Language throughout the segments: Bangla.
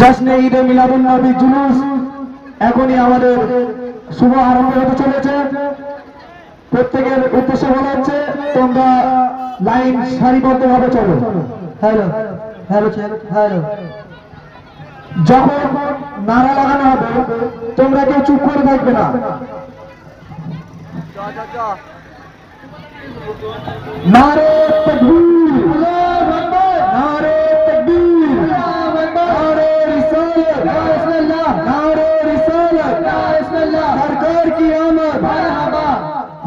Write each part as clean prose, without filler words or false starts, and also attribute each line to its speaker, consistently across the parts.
Speaker 1: জশ্নে ঈদে মিলাদুন নবী জুলুস এখনই আমাদের শুভ আরম্ভ হতে চলেছে। প্রত্যেকের উদ্দেশ্যে বলা হচ্ছে তোমরা লাইন সারিবদ্ধভাবে চলো। হ্যালো হ্যালো হ্যালো, যখন নারা লাগানো হবে তোমরা কেউ চুপ করে থাকবে না। নারে তাকবীর, আল্লাহু আকবার, নারে তাকবীর, আল্লাহু আকবার, নারে রিসালাত, বিসমিল্লাহ, নারে রিসালাত, বিসমিল্লাহ, सरकार की आमद मरहबा,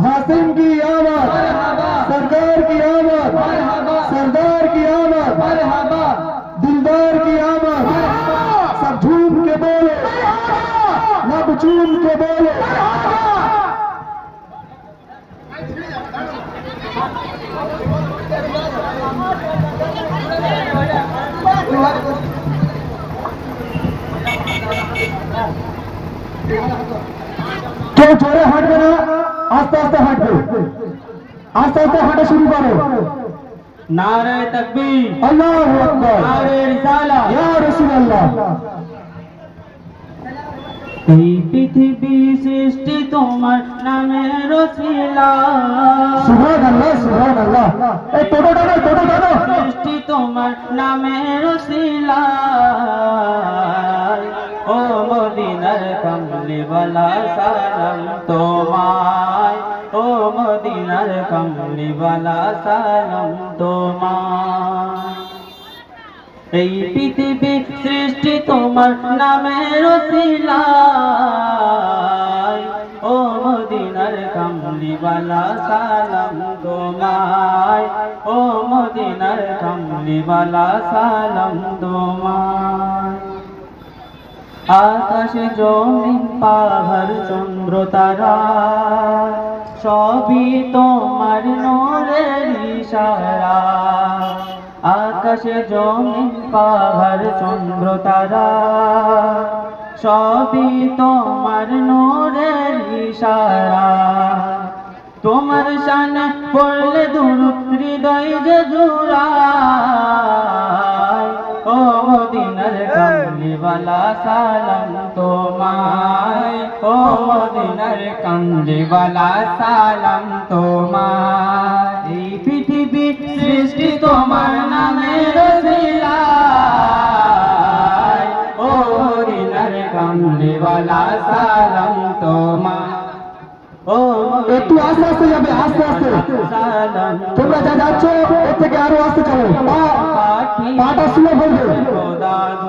Speaker 1: हासिम की आमद मरहबा, सरकार की आमद मरहबा, सरदार की आमद मरहबा, दिलदार की आमद मरहबा, सब झूम के बोलो मरहबा, लब चूम के बोलो मरहबा। কেউ জোরে হাঁটবে না, আস্তে আস্তে হাঁটবে, আস্তে আস্তে হাঁটা শুরু করো।
Speaker 2: নারে তাকবীর,
Speaker 1: আল্লাহু আকবার,
Speaker 2: নারে রিসালাত,
Speaker 1: ইয়া রাসূলুল্লাহ।
Speaker 2: এই পৃথিবী সৃষ্টি তোমার নামের ওসিলা,
Speaker 1: সুবহানাল্লাহ সুবহানাল্লাহ। এই টোটো টানো, টোটো টানো।
Speaker 2: সৃষ্টি তোমার নামের ওসিলা, ও মদিনার কমলিওয়ালা সালাম তোমায়, ও মদিনার কমলিওয়ালা সালাম তোমায়। এই পৃথিবী সৃষ্টি তোমার নামের ওসিলায়, ও মদিনার কমলিওয়ালা সালাম তোমায়, ও মদিনার কমলিওয়ালা সালাম তোমায়। আকাশে জমিন পাহাড় চন্দ্র তারা সবই তোমার নূরের ইশারা, আকাশে জমিন পাহাড় চন্দ্র তারা সবই তোমার নূরের ইশারা। তোমার শানে পড়লে দুরূদ হৃদয় যে জুড়ায়, ও মদিনার কমলিওয়ালা সালাম তোমায়, ও মদিনার কমলিওয়ালা সালাম তোমায়। এই পৃথিবী সৃষ্টি তোমার নামের ওসিলায়, ও মদিনার কমলিওয়ালা সালাম তোমায়। ও
Speaker 1: একটু আস্তে আস্তে যাবে, আস্তে আস্তে। তোমরা যা যাচ্ছ এর থেকে আরো আস্তে চলো, পাটা স্লো বলবে।